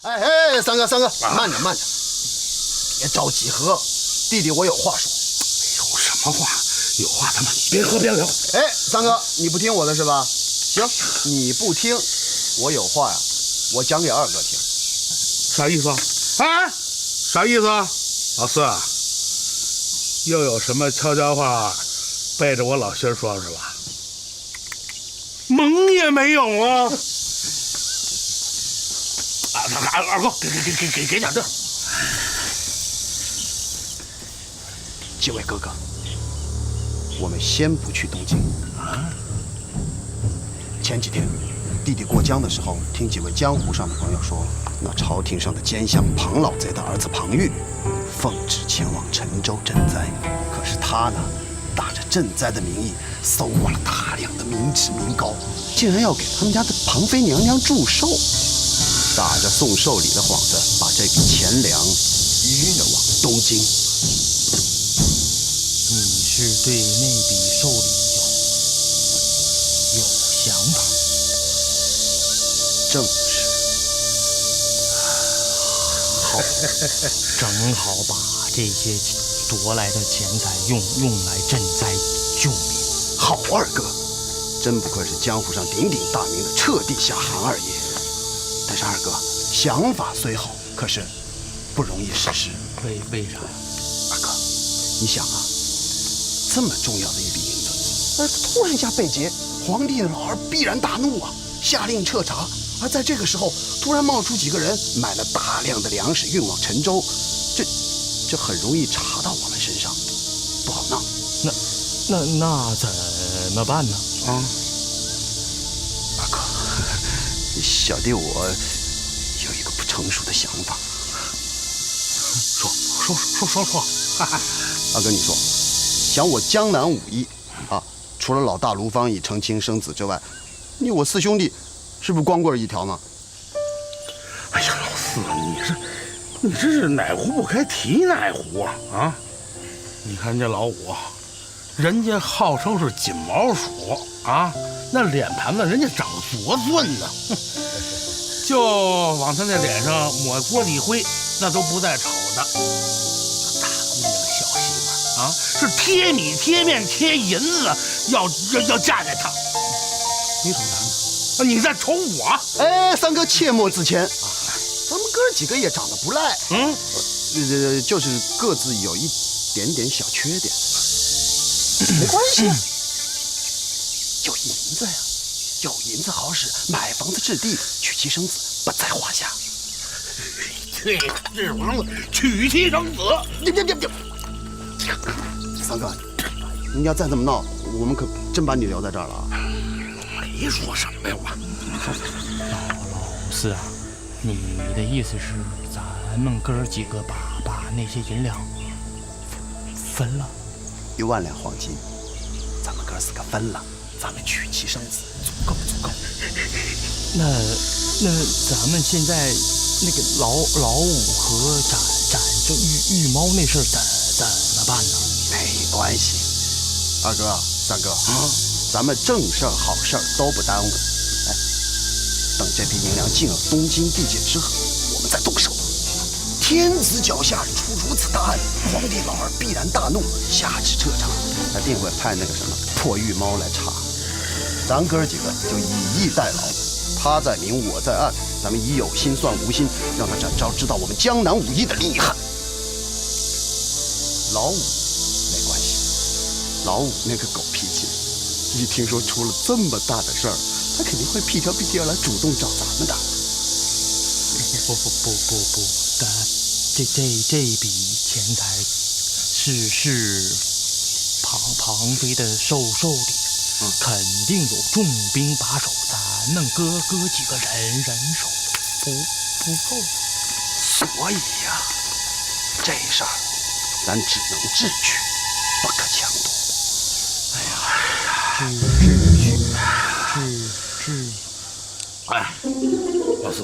哎，三哥，慢着，别着急喝，弟弟我有话说。有什么话？有话咱们别喝。哎，三哥，你不听我的是吧？行，你不听，我有话呀，我讲给二哥听。啥意思啊？哎，啥意思啊？老四，又有什么悄悄话背着我老心说是吧？门也没有啊！二哥，给点这。几位哥哥，我们先不去东京啊。前几天，弟弟过江的时候，听几位江湖上的朋友说，那朝廷上的奸相庞老贼的儿子庞玉，奉旨前往陈州赈灾。可是他呢，打着赈灾的名义，搜刮了大量的民脂民膏，竟然要给他们家的庞妃娘娘祝寿，打着送寿礼的幌子，把这笔钱粮运往东京。你是对那笔寿礼有想法？正是。好，正好把这些夺来的钱财用来赈灾救民。好，二哥，真不愧是江湖上鼎鼎大名的彻地下韩二爷。但是二哥想法虽好，可是不容易实施。为啥呀？二哥，你想啊，这么重要的一笔银子，而突然一下被劫，皇帝的老儿必然大怒啊，下令彻查。而在这个时候，突然冒出几个人，买了大量的粮食运往陈州，这很容易查到我们身上，不好弄。那怎么办呢？啊，二哥，小弟我有一个不成熟的想法。说，二哥，你说，想我江南五义啊，除了老大卢方以成亲生子之外，我四兄弟是不是光棍一条呢？哎呀，老四，你这是哪壶不开提哪壶啊！啊，你看这老五，人家号称是金毛鼠啊，那脸盘子人家长左顺呢，就往他那脸上抹锅底灰，那都不带丑的。大姑娘小媳妇啊，是贴米贴面贴银子要嫁给他。你瞅咱呢？你在瞅我？哎，三哥切莫自谦，咱们哥几个也长得不赖，就是各自有一点点小缺点，没关系啊，有银子呀，有银子好使，买房子置地，娶妻生子不在话下。对，这房子娶妻生子，别！三哥，你要再这么闹，我们可真把你留在这儿了啊！没说什么呀，我。老四啊，你的意思是咱们哥几个把那些银两分了？1万两黄金，咱们哥4个分了，咱们娶妻生子，足够。那咱们现在那个老五和展这玉猫那事怎么办呢？没关系，二哥、三哥，咱们正事儿、好事儿都不耽误。哎，等这批银两进了东京地界之后，我们再动手。天子脚下出如此大案，皇帝老儿必然大怒，下旨彻查，他定会派那个什么破玉猫来查。咱哥几个就以逸待劳，他在明，我在暗，咱们以有心算无心，让他展昭知道我们江南武艺的厉害。老五没关系，老五那个狗脾气，一听说出了这么大的事儿，他肯定会屁颠屁颠来主动找咱们的。不，但这笔钱财是庞妃的寿礼，肯定有重兵把守，咱们哥几个人手不够，所以呀，这事儿咱只能智取，不可强夺。哎，老四，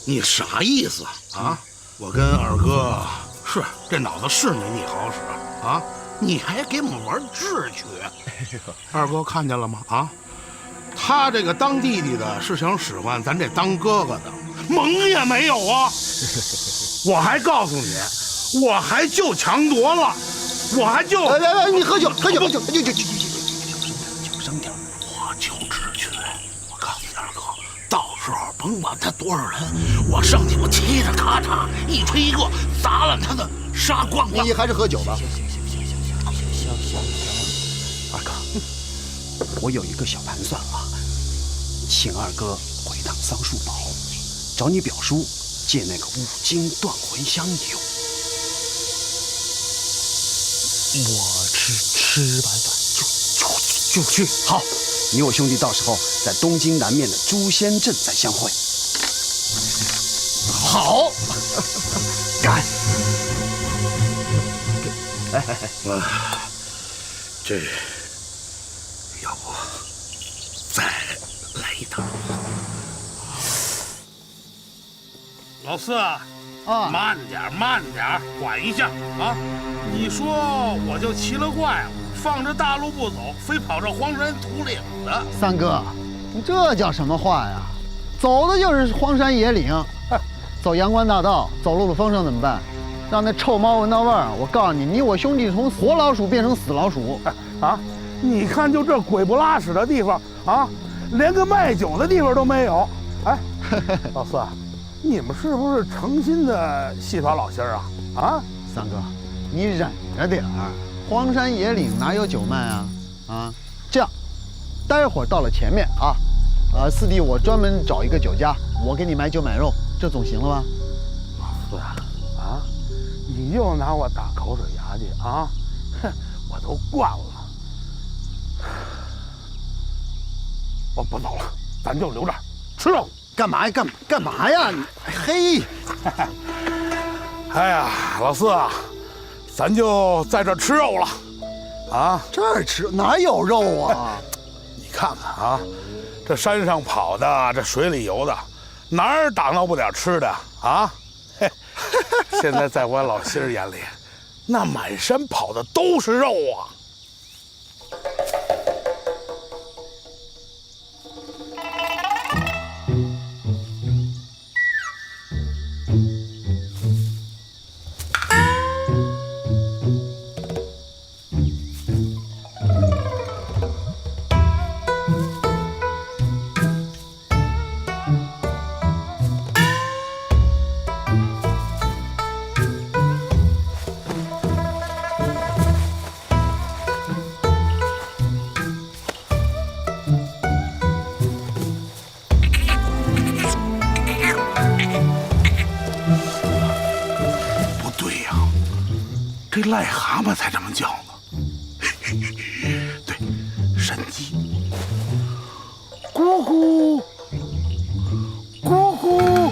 你啥意思啊？我跟二哥是这脑子是没你好使啊，你还给我们玩智取。二哥看见了吗？啊，他这个当弟弟的是想使唤咱这当哥哥的，蒙也没有啊！我还告诉你，我还就强夺了，我还就……来，你喝酒，就声点。我就只去，我告诉你二哥，到时候甭管他多少人，我上去我骑着咔嚓一锤一个，砸烂他的杀光光。你还是喝酒吧。行，二哥，我有一个小盘算啊，请二哥回趟桑树堡，找你表叔借那个五斤断魂香用。我吃完饭就去。好，你我兄弟到时候在东京南面的诛仙阵再相会。好，干！这要不再来一趟？老四啊，慢点，缓一下啊！你说我就奇了怪了，放着大路不走，非跑这荒山土岭的。三哥，你这叫什么话呀？走的就是荒山野岭，走阳关大道，走漏了风声怎么办？让那臭猫闻到味儿，我告诉你，你我兄弟从活老鼠变成死老鼠啊！你看，就这鬼不拉屎的地方啊，连个卖酒的地方都没有。哎，老四，你们是不是诚心的戏耍老仙儿啊？啊，三哥，你忍着点儿，荒山野岭哪有酒卖啊？啊，这样，待会儿到了前面四弟我专门找一个酒家，我给你买酒买肉，这总行了吧？老四啊，你又拿我打口水牙去啊？哼，我都惯了。我不走了，咱就留这儿吃肉。干嘛呀？干嘛呀？嘿，哎呀，老四啊，咱就在这儿吃肉了，啊？这儿吃哪有肉啊？你看看啊，这山上跑的，这水里游的，哪儿挡到不点吃的啊？嘿，现在在我老心儿眼里，那满山跑的都是肉啊！这癞蛤蟆才这么叫呢。对，山鸡，咕咕，咕咕。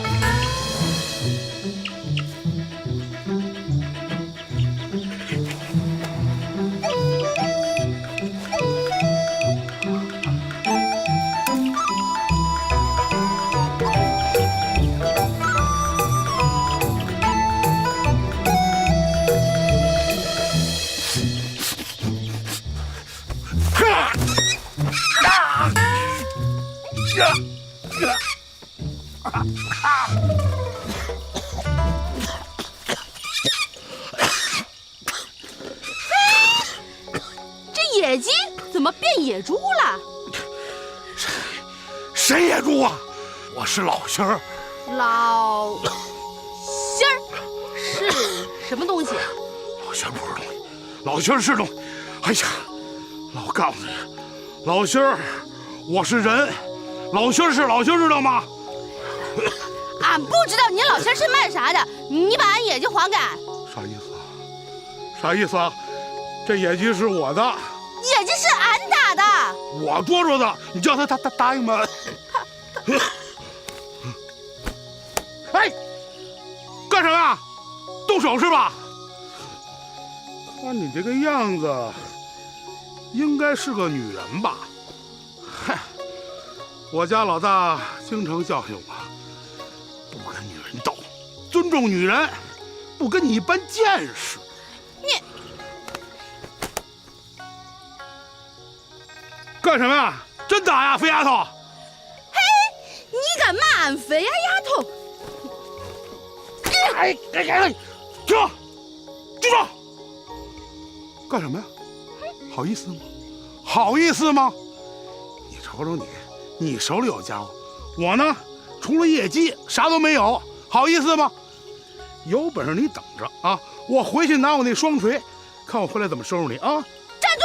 这野鸡怎么变野猪了？谁野猪啊？我是老仙儿。老仙儿是什么东西？老仙儿不是东西，老仙儿是东西。哎呀，老告诉你，老仙儿，我是人，老仙儿是老仙儿，知道吗？俺不知道你老仙儿是卖啥的，你把俺野鸡还给俺。啥意思啊？啥意思啊？这野鸡是我的，野鸡是俺打的，我捉住的，你叫他答应吗？哎，干什么呀？动手是吧？看你这个样子，应该是个女人吧？嗨，我家老大经常教训我，不跟女人斗，尊重女人，不跟你一般见识。你干什么呀？真打呀，肥丫头！嘿，你敢骂俺肥呀丫头？停！住手！干什么呀？好意思吗？好意思吗？你瞅瞅你，你手里有家伙，我呢，除了业绩啥都没有，好意思吗？有本事你等着啊！我回去拿我那双锤，看我回来怎么收拾你啊！站住！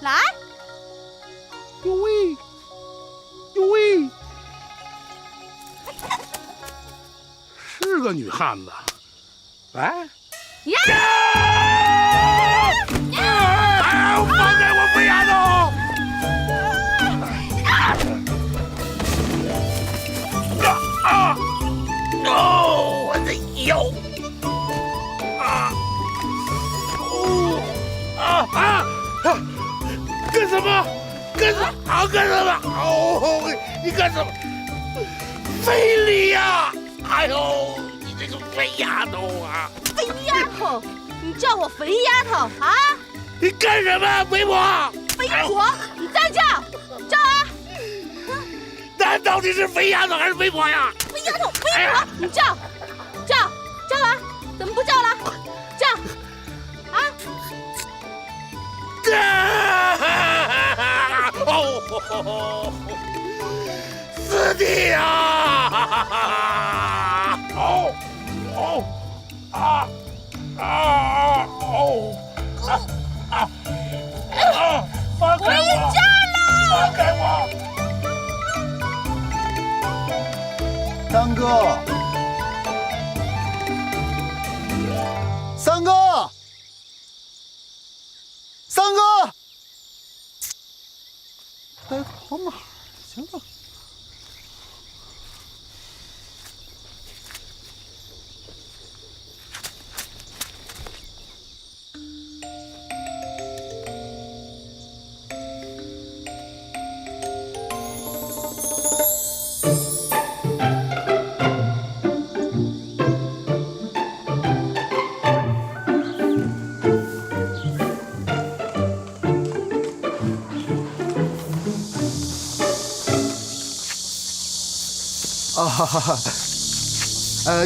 来，呦喂，呦喂，是个女汉子，来！呀！哎，放开我，肥丫头！哦，我的腰！干什么？干什么？干什么？哦，你干什么？非礼呀！哎呦，你这个肥丫头啊！肥丫头，你叫我肥丫头啊？你干什么，肥婆？肥婆，你再叫，叫啊！那到底是肥丫头还是肥婆呀？肥丫头，肥婆，你叫啊！怎么不叫了？叫啊！哦，四弟呀！放开我！放开我！三哥，三哥，三哥，哎，跑哪儿去了？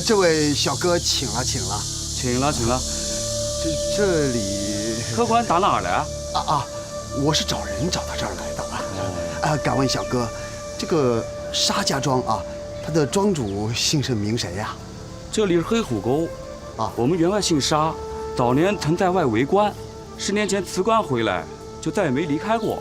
这位小哥请了。请了。这里客官打哪儿来啊？我是找人找到这儿来的。敢问小哥，这个沙家庄啊，他的庄主姓甚名谁呀？这里是黑虎沟啊，我们员外姓沙，早年曾在外为官，10年前辞官回来，就再也没离开过。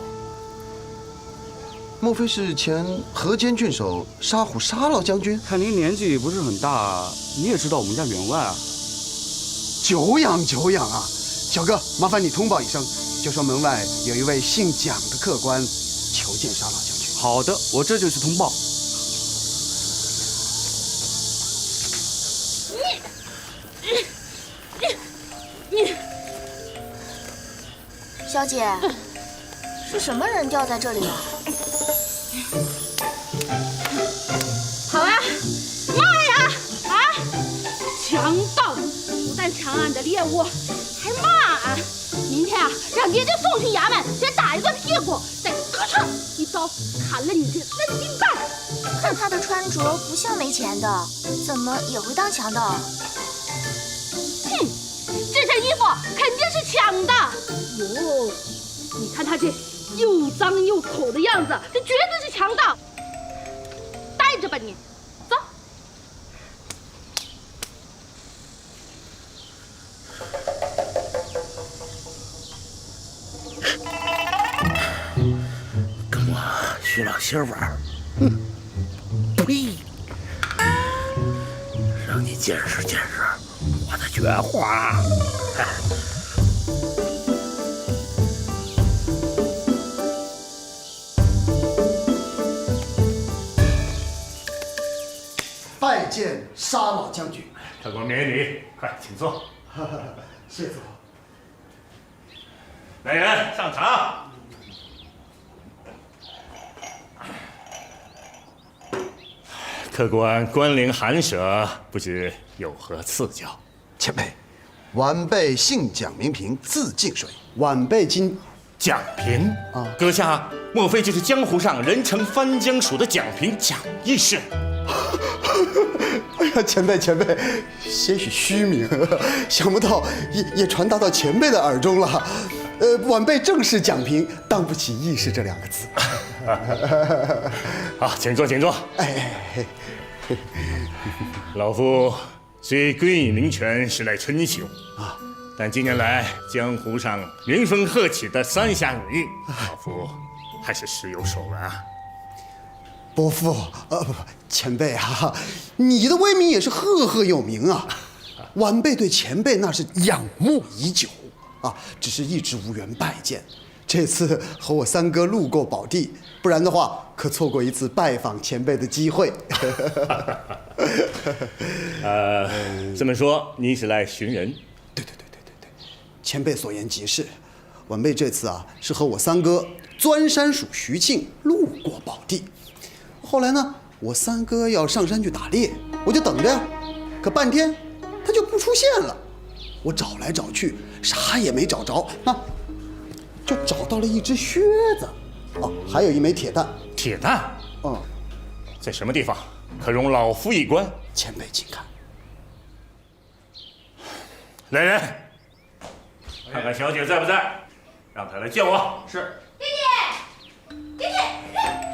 莫非是前河间郡守沙虎沙老将军？看您年纪不是很大，你也知道我们家员外啊。久仰啊！小哥，麻烦你通报一声，就说门外有一位姓蒋的客官求见沙老将军。好的，我这就去通报。小姐，是什么人掉在这里了？好呀，骂呀！啊，强盗，不但抢俺的猎物，还骂俺。明天啊，让爹爹送去衙门，先打一顿屁股，再咯哧一刀砍了你这3斤半。看他的穿着不像没钱的，怎么也会当强盗？哼，这身衣服肯定是抢的。哟，你看他这又脏又丑的样子，这绝对是强盗。带着吧你，走。跟我娶老媳妇儿，呸！让你见识见识我的绝活。拜见沙老将军。客官免礼，快请坐。谢总。来人，上茶。客官官龄寒舍，不知有何赐教？前辈，晚辈姓蒋名平，字静水。晚辈今蒋平啊阁下莫非就是江湖上人称翻江鼠的蒋平蒋义士？哎呀，前辈，些许虚名，想不到也传达到前辈的耳中了。晚辈正是蒋平，当不起义士这2个字。好，请坐，请坐。哎，老夫虽归隐灵泉时来春秋啊，但近年来江湖上名声鹤起的三侠女，老夫还是时有所闻啊。伯父，不，前辈啊，你的威名也是赫赫有名啊。晚辈对前辈那是仰慕已久啊，只是一直无缘拜见。这次和我三哥路过宝地，不然的话可错过一次拜访前辈的机会。这么说你是来寻人？对，前辈所言极是。晚辈这次啊是和我三哥钻山鼠徐庆路过宝地。后来呢，我三哥要上山去打猎，我就等着呀。可半天他就不出现了，我找来找去，啥也没找着啊，就找到了一只靴子，哦，还有一枚铁弹。铁弹？在什么地方？可容老夫一观？前辈请看。来人，看看小姐在不在，让她来叫我。是。爹爹，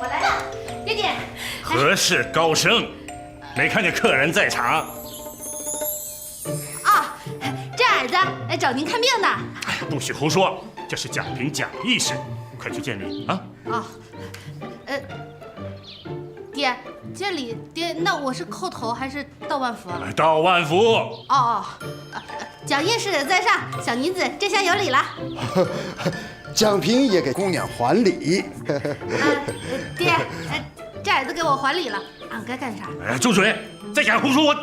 我来了。爹爹，何事高升？没看见客人在场？啊，这儿子来找您看病的。哎呀，不许胡说！这是蒋平蒋义士，快去见礼啊！爹，见礼，爹，那我是叩头还是道万福？道万福。蒋义士在上，小女子这下有礼了。蒋平也给姑娘还礼。爹，这儿子给我还礼了，俺该干啥？住嘴！再敢胡说我！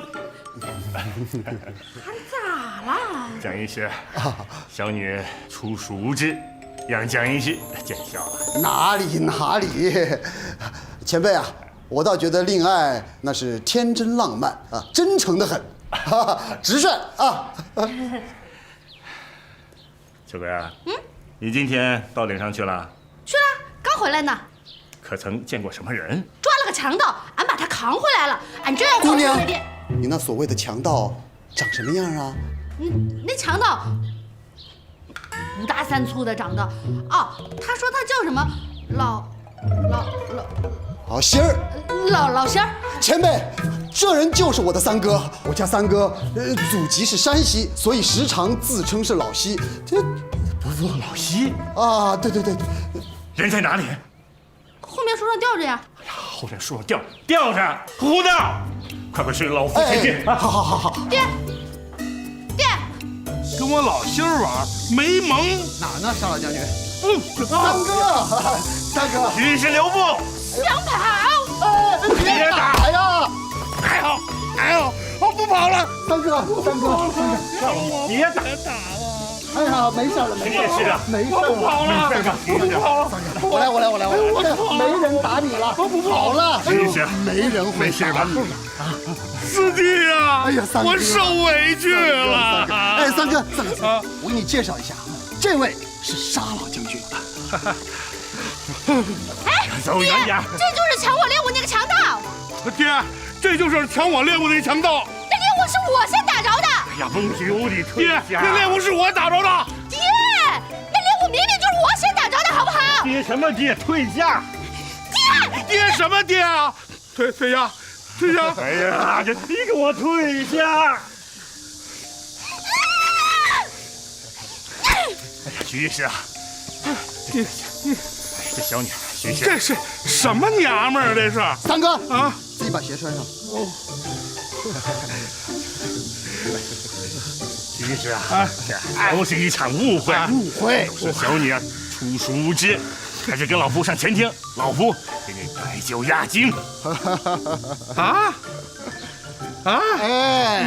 俺咋了？蒋义士，小女出属无知，让蒋义士见笑了。哪里，前辈啊，我倒觉得令爱那是天真浪漫啊，真诚得很，直率啊。秋哥呀，你今天到岭上去了？去了，刚回来呢。可曾见过什么人？抓了个强盗，俺把他扛回来了。俺这样姑娘，你那所谓的强盗长什么样啊？那强盗不大三粗的长得。他说他叫什么老仙儿。前辈，这人就是我的三哥。我家三哥祖籍是山西，所以时常自称是老西。不老西啊，对，人在哪里？后面树上吊着呀。哎呀，后面树上吊着，胡闹！快随老夫前去。好。爹，跟我老心儿玩没蒙。哪呢，沙老将军？三哥，徐氏留步，想跑？别打呀！哎呦，我不跑了。三哥，别打！哎呀，没事了，你也是啊，没事了，不跑了，我不跑了。我来，没人打你了，我不跑了，徐氏，没人会打你。师弟啊，哎呀，三哥，我受委屈了。哎，三哥，我给你介绍一下，这位是沙老将军。走远点！这就是抢我猎物那个强盗。爹，这就是抢我猎物的强盗。那猎物是我先打着的。哎呀，不由你退爹，下！那猎物是我打着的。爹，那猎物明明就是我先打着的，好不好？爹什么爹？退下！爹什么爹啊？退下！哎呀，你给我退下！哎呀，徐医师啊，这小女孩，徐医师，这是什么娘们儿？这是三哥啊，自己把鞋穿上。徐医师啊，这都是一场误会。是小女出属无知，还是跟老夫上前厅，老夫给你摆酒压惊。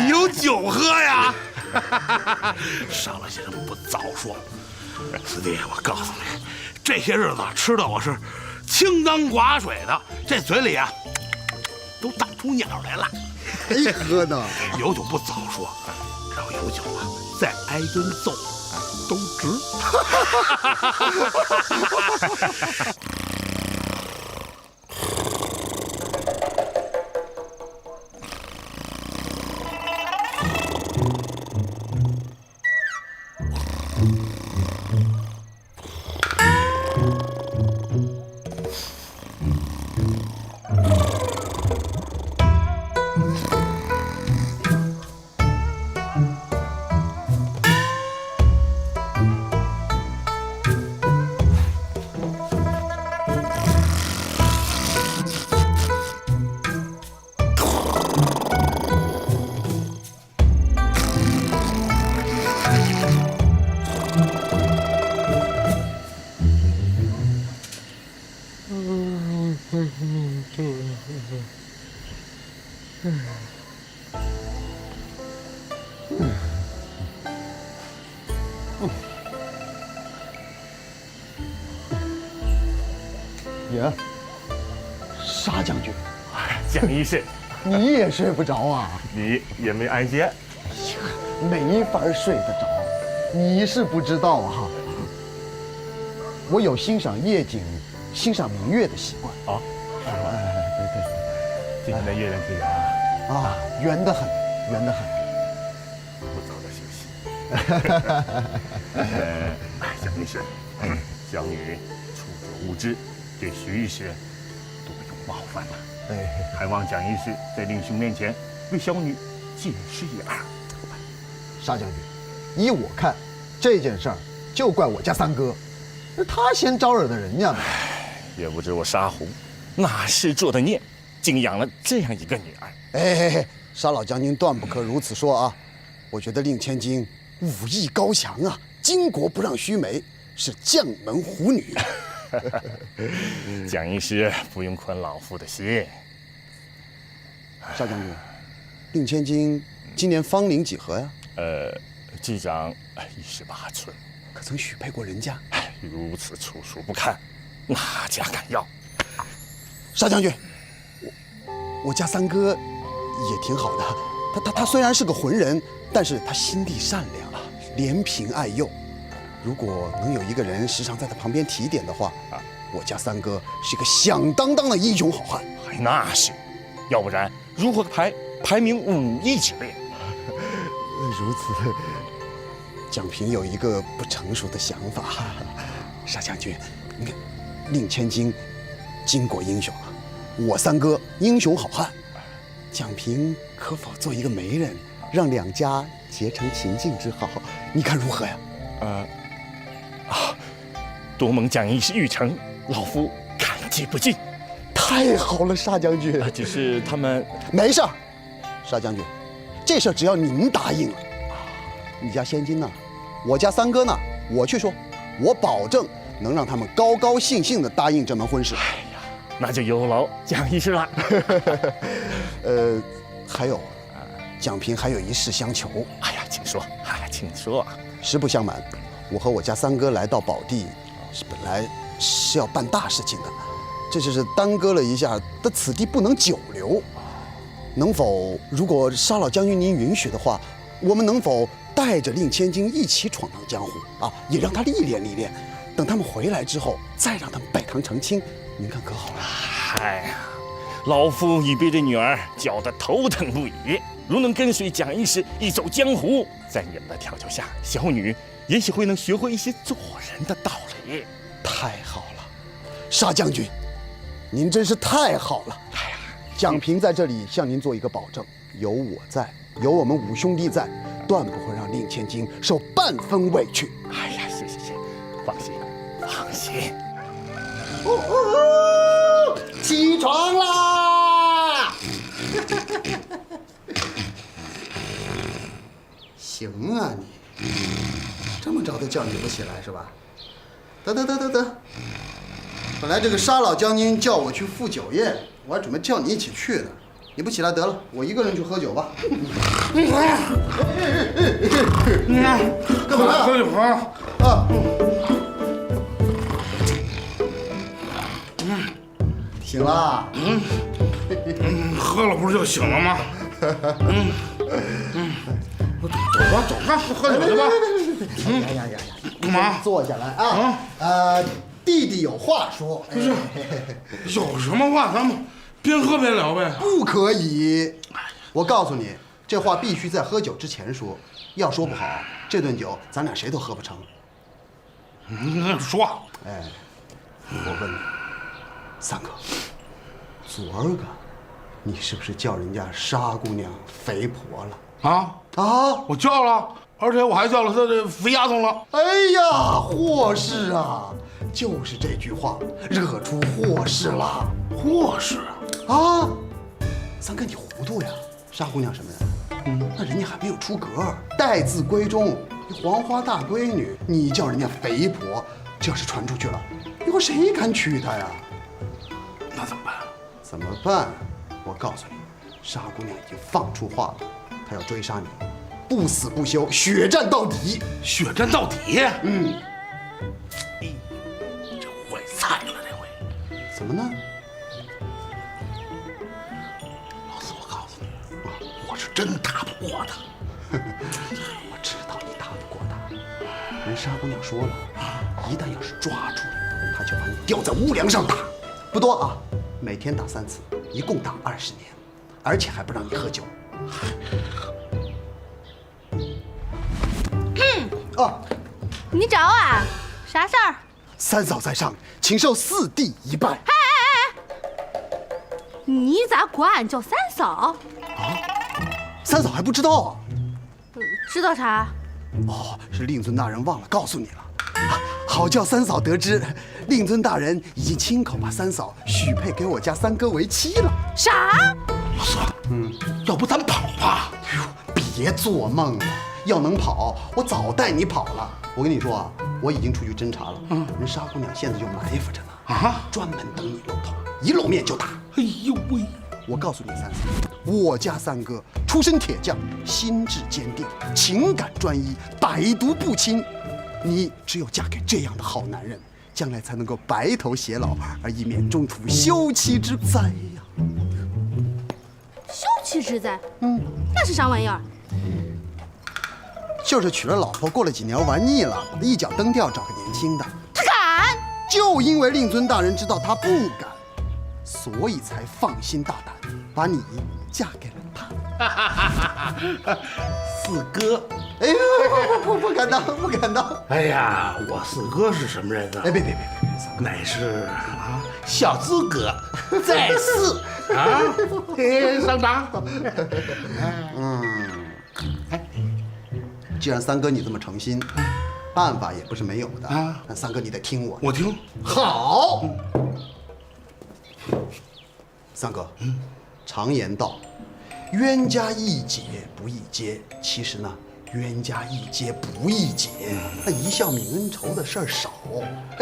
你有酒喝呀？上了些人不早说。师弟，我告诉你，这些日子吃的我是清汤寡水的，这嘴里啊都长出鸟来了。还喝呢？有酒不早说，只要有酒啊，再挨顿揍都值。爷，沙将军，蒋医师，你也睡不着啊？你也没挨歇。没法睡得着，你是不知道啊。我有欣赏夜景、欣赏明月的习惯。啊？对，今天的月亮挺圆啊。啊，圆得很，圆得很。不早点休息。蒋医师，小女处所无知，对徐医师多有冒犯了。还望蒋医师在令兄面前为小女解释一二。沙将军，依我看，这件事儿就怪我家三哥，他先招惹的人家嘛。也不知我沙狐哪是做的孽，竟养了这样一个女儿。哎，沙老将军断不可如此说啊！我觉得令千金武艺高强啊，巾帼不让须眉，是将门虎女。蒋医师不用宽老夫的心。沙将军，令千金今年芳龄几何呀？既长18寸，可曾许配过人家？如此粗俗不堪，哪家敢要？沙将军，我家三哥也挺好的。他虽然是个浑人，但是他心地善良，怜贫爱幼。如果能有一个人时常在他旁边提点的话，我家三哥是个响当当的英雄好汉。那是，要不然如何排名5亿之列？如此，蒋平有一个不成熟的想法。沙将军，你看，令千金巾帼英雄啊，我三哥英雄好汉，蒋平可否做一个媒人，让两家结成秦晋之好？你看如何呀？多蒙蒋医师玉成，老夫感激不尽。太好了，沙将军。只是他们没事儿，沙将军，这事儿只要您答应了，你家千金呢，我家三哥呢，我去说，我保证能让他们高高兴兴地答应这门婚事。哎呀，那就有劳蒋医师了。还有，蒋平还有一事相求。哎呀，请说，请说。实不相瞒，我和我家三哥来到宝地，本来是要办大事情的，这就是耽搁了一下，但此地不能久留。能否，如果沙老将军您允许的话，我们能否带着令千金一起闯荡江湖啊？也让他历练历练，等他们回来之后，再让他们拜堂成亲，您看可好？哎呀，老夫已被这女儿搅得头疼不已。如能跟随蒋医师一走江湖，在你们的调教下，小女也许会能学会一些做人的道理。太好了，沙将军，您真是太好了。哎呀，蒋平在这里向您做一个保证，有我在，有我们五兄弟在，断不会让令千金受半分委屈。哎呀，谢，放心。起床啦！行啊你，这么早都叫你不起来是吧？得，本来这个沙老将军叫我去赴酒宴，我还准备叫你一起去呢。你不起来得了，我一个人去喝酒吧。干嘛呀？喝酒啊！醒啦？喝了不是就醒了吗？走吧，喝酒去吧。呀，干嘛？坐下来啊。弟弟有话说。不是，有什么话咱们边喝边聊呗。不可以，我告诉你，这话必须在喝酒之前说，要说不好，这顿酒咱俩谁都喝不成。你说。哎，我问你，三哥，昨儿个你是不是叫人家沙姑娘肥婆了？啊！我叫了，而且我还叫了她的肥丫头了。哎呀，祸事啊！就是这句话惹出祸事了。祸事啊！三哥，你糊涂呀！沙姑娘什么人？那人家还没有出阁，待字闺中，黄花大闺女，你叫人家肥婆，这要是传出去了，以后谁敢娶她呀？那怎么办？怎么办？我告诉你，沙姑娘已经放出话了，她要追杀你，不死不休，血战到底。血战到底？这坏菜了，这回。怎么呢？老四，我告诉你，我是真打不过他。我知道你打不过她，人沙姑娘说了，一旦要是抓住你，她就把你吊在屋梁上打，不多啊，每天打3次，一共打20年，而且还不让你喝酒。你找啊？啥事儿？三嫂在上，请受四弟一拜。你咋管俺叫三嫂？三嫂还不知道啊？知道啥？哦，是令尊大人忘了告诉你了。好叫三嫂得知，令尊大人已经亲口把三嫂许配给我家三哥为妻了。啥？老四，要不咱跑吧？哎呦，别做梦了！要能跑，我早带你跑了。我跟你说啊，我已经出去侦查了，人沙姑娘现在就埋伏着呢，专门等你露头，一露面就打。哎呦喂！我告诉你三嫂，我家三哥出身铁匠，心智坚定，情感专一，百毒不侵。你只有嫁给这样的好男人，将来才能够白头偕老，而以免中途休妻之灾呀。休妻之灾？那是啥玩意儿？就是娶了老婆，过了几年玩腻了，一脚蹬掉，找个年轻的。他敢？就因为令尊大人知道他不敢，所以才放心大胆，把你嫁给了他。四哥，哎，不敢当，不敢当。哎呀，我四哥是什么人呢？哎，别，乃是小资哥，在四上场。既然三哥你这么诚心，办法也不是没有的啊。那三哥你得听我。我听。好。三哥，常言道，冤家宜解不宜结。其实呢，冤家宜结不宜结。那一笑泯恩仇的事儿少，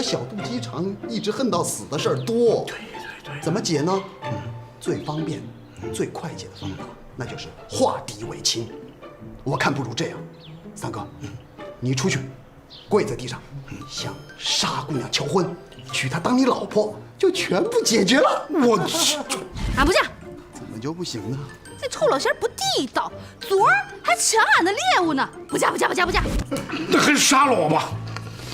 小肚鸡肠一直恨到死的事儿多。对。怎么解呢？最方便、最快捷的方法，那就是化敌为亲。我看不如这样，三哥，你出去，跪在地上，向沙姑娘求婚，娶她当你老婆，就全部解决了。我去，俺不嫁。怎么就不行呢？这臭老仙儿不地道，昨儿还抢俺的猎物呢！不嫁！那还杀了我吧？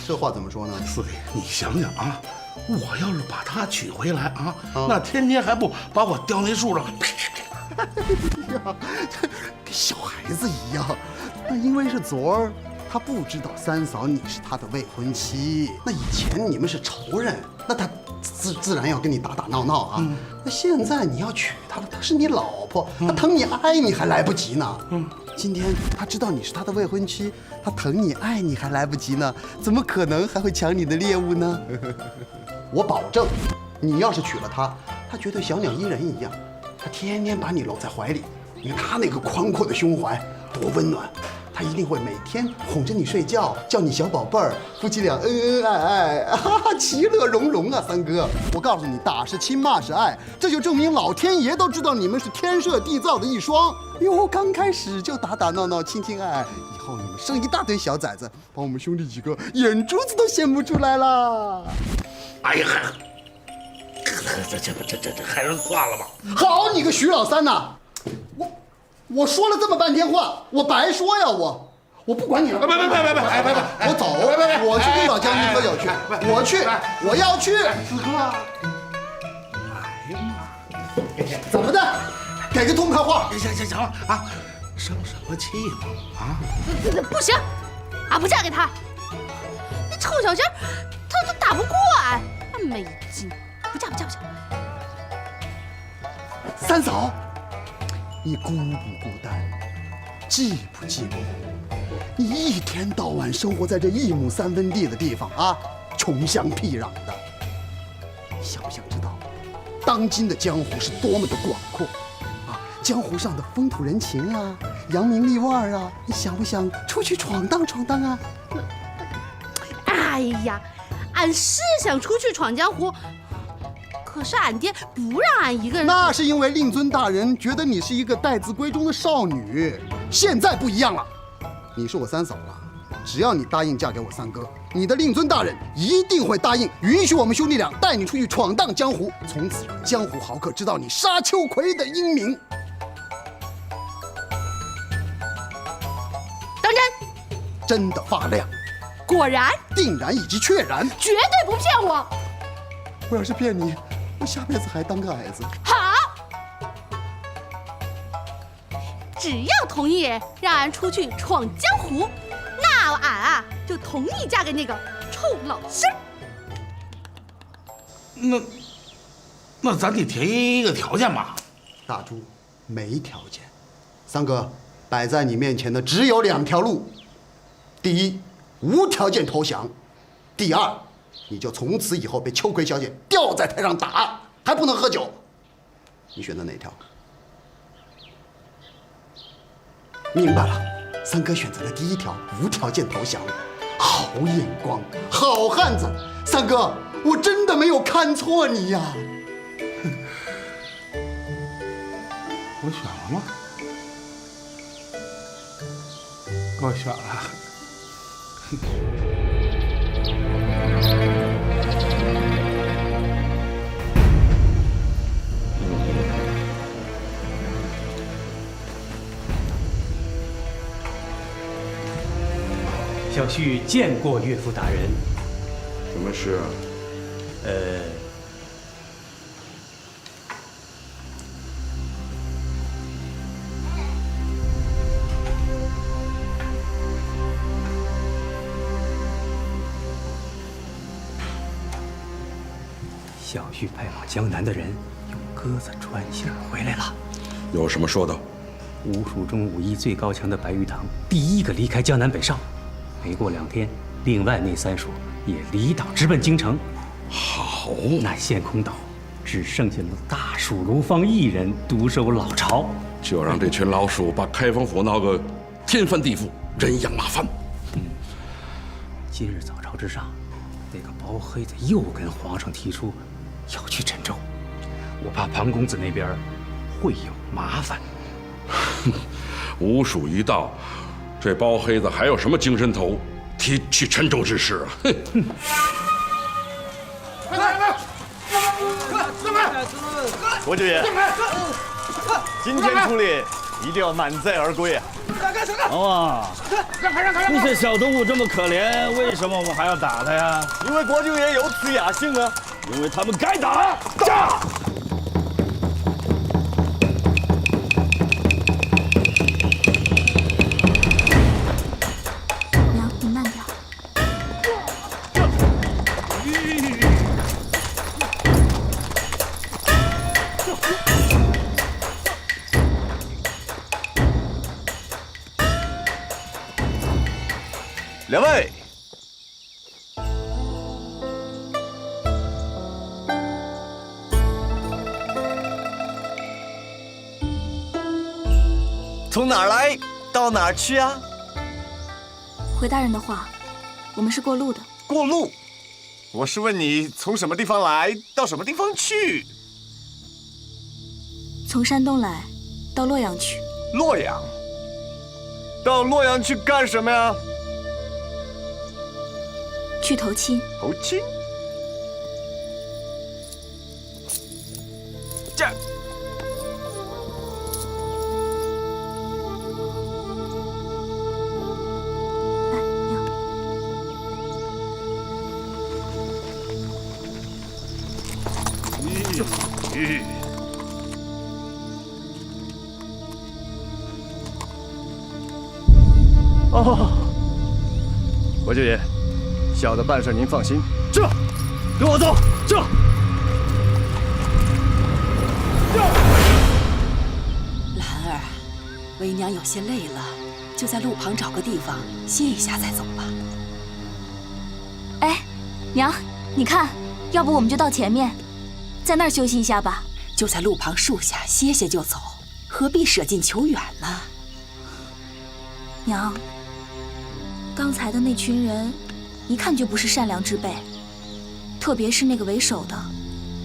这话怎么说呢？四弟，你想想啊，我要是把她娶回来啊，那天天还不把我吊那树上？哎呀，跟小孩子一样。那因为是昨儿，他不知道三嫂你是他的未婚妻。那以前你们是仇人，那他自然要跟你打打闹闹啊。那现在你要娶她了，她是你老婆，她疼你爱你还来不及呢。今天他知道你是他的未婚妻，他疼你爱你还来不及呢，怎么可能还会抢你的猎物呢？我保证，你要是娶了她，他绝对小鸟依人一样。他天天把你搂在怀里，你看他那个宽阔的胸怀多温暖，他一定会每天哄着你睡觉，叫你小宝贝儿，夫妻俩恩恩爱爱，其乐融融啊！三哥，我告诉你，打是亲，骂是爱，这就证明老天爷都知道你们是天设地造的一双。哟，刚开始就打打闹闹，亲亲爱爱，以后你们生一大堆小崽子，把我们兄弟几个眼珠子都羡慕出来了。哎呀，这还是算了吧。好你个徐老三呐！我说了这么半天话，我白说呀！我不管你了。别，我走，我去跟老将军喝酒去。我去，我要去。四哥，哎呀妈！怎么的？给个痛快话。行了啊，生什么气嘛啊！不行，俺不嫁给他。那臭小鸡儿，他都打不过俺，没劲，不嫁。三嫂，你孤不孤单，寂不寂寞？你一天到晚生活在这1亩3分地的地方啊，穷乡僻壤的，你想不想知道，当今的江湖是多么的广阔啊？江湖上的风土人情啊，扬名立万啊，你想不想出去闯荡闯荡啊？哎呀，俺是想出去闯江湖，可是俺爹不让俺一个人。那是因为令尊大人觉得你是一个待字闺中的少女，现在不一样了，你是我三嫂了，只要你答应嫁给我三哥，你的令尊大人一定会答应允许我们兄弟俩带你出去闯荡江湖，从此让江湖豪客知道你杀秋葵的英名。当真？真的发亮，果然，定然以及确然。绝对不骗我。我要是骗你，我下辈子还当个矮子。好，只要同意让俺出去闯江湖，那俺就同意嫁给那个臭老仙儿。那咱得提一个条件吧？大猪，没条件。三哥，摆在你面前的只有2条路：第一，无条件投降；第二，你就从此以后被秋葵小姐吊在台上打，还不能喝酒。你选择哪条？明白了，三哥选择了第1条，无条件投降。好眼光，好汉子，三哥，我真的没有看错你呀。我选了吗？我选了。小婿见过岳父大人。什么事啊？小婿派往江南的人用鸽子传信回来了。有什么说的？吴蜀中武艺最高强的白玉堂第一个离开江南北上，没过2天，另外那3蜀也离岛直奔京城。好，那陷空岛只剩下了大蜀卢芳一人独守老巢，就让这群老鼠把开封府闹个天翻地覆，人仰马翻。今日早朝之上，那个包黑子又跟皇上提出要去陈州，我怕庞公子那边会有麻烦。吴蜀一到，这包黑子还有什么精神头提去陈州之事啊？哼！国舅爷，今天出猎一定要满载而归啊！哇，那些小动物这么可怜，为什么我们还要打它呀？因为国舅爷有此雅兴啊！因为他们该打。打！娘，你慢点。两位，从哪儿来到哪儿去啊？回大人的话，我们是过路的。过路？我是问你从什么地方来到什么地方去？从山东来，到洛阳去。洛阳？到洛阳去干什么呀？去投亲。投亲？这许。哦，国舅爷，小的办事您放心。这，跟我走。这。兰儿，为娘有些累了，就在路旁找个地方歇一下再走吧。哎，娘，你看，要不我们就到前面，在那儿休息一下吧。就在路旁树下歇歇就走，何必舍近求远呢？娘，刚才的那群人，一看就不是善良之辈，特别是那个为首的，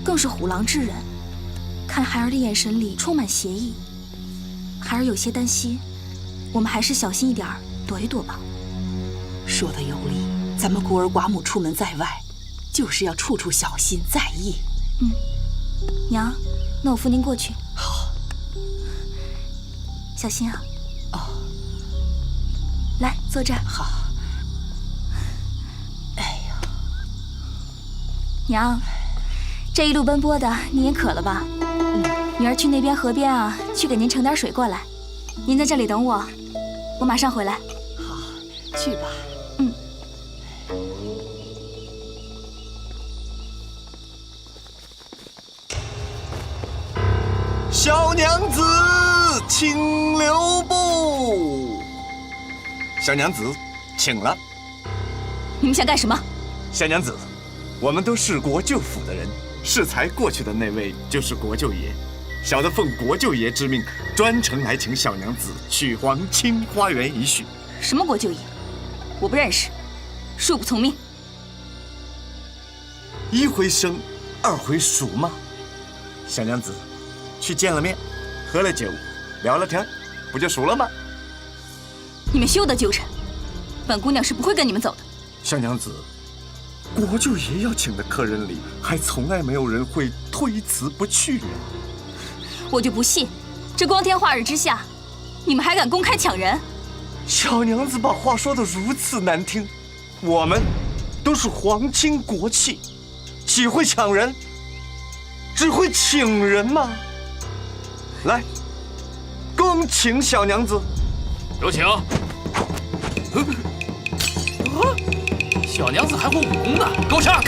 更是虎狼之人。看孩儿的眼神里充满邪意，孩儿有些担心，我们还是小心一点，躲一躲吧。说得有理，咱们孤儿寡母出门在外，就是要处处小心在意。娘，那我扶您过去。好，小心啊。哦，来，坐这儿。好。哎呀，娘，这一路奔波的，你也渴了吧？女儿去那边河边啊，去给您盛点水过来。您在这里等我，我马上回来。好，去吧。小娘子，请留步。小娘子，请了。你们想干什么？小娘子，我们都是国舅府的人，适才过去的那位就是国舅爷。小的奉国舅爷之命，专程来请小娘子去皇清花园一叙。什么国舅爷？我不认识，恕不从命。一回生，二回熟吗？小娘子，去见了面，喝了酒，聊了天，不就熟了吗？你们休得纠缠，本姑娘是不会跟你们走的。小娘子，国舅爷要请的客人里，还从来没有人会推辞不去啊。我就不信，这光天化日之下，你们还敢公开抢人？小娘子把话说得如此难听，我们都是皇亲国戚，岂会抢人？只会请人吗？来，恭请小娘子。有请。小娘子还会武功呢，给我上！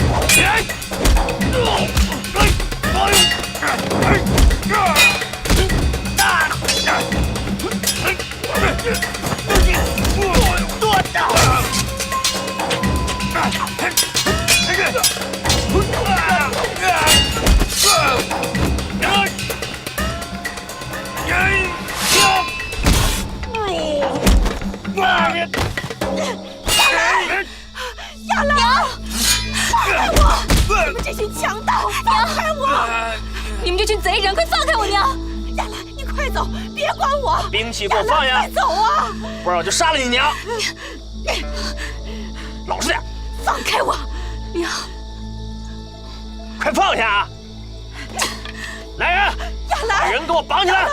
亚兰，放开我！你们这群强盗，放开我！你们这群贼人，快放开我娘！亚兰，你快走，别管我！兵器给我放下！快走啊！不然我就杀了你娘！老实点！放开我，娘！快放下！来人！亚兰，把人给我绑起来！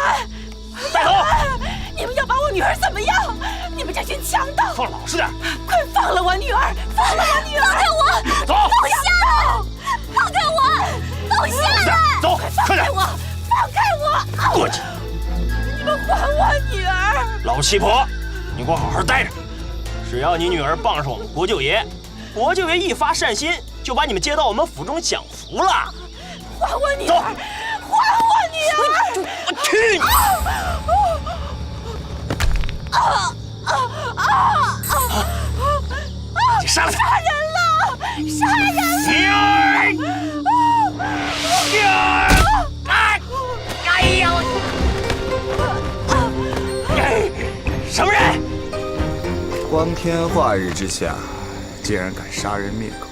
带走！你们要把我女儿怎么样？你们这群强盗！放老实点！快放了我女儿！放了我女儿！放开我！走！放下！放开我！放下来！走！放开我！放开我！过去！你们还我女儿！老七婆，你给我好好待着！只要你女儿傍上我们国舅爷，国舅爷一发善心，就把你们接到我们府中享福了。还我女儿！还我女儿！我去你！你杀了他！杀人了！杀人了！女儿！女儿！哎呀！什么人？光天化日之下，竟然敢杀人灭口！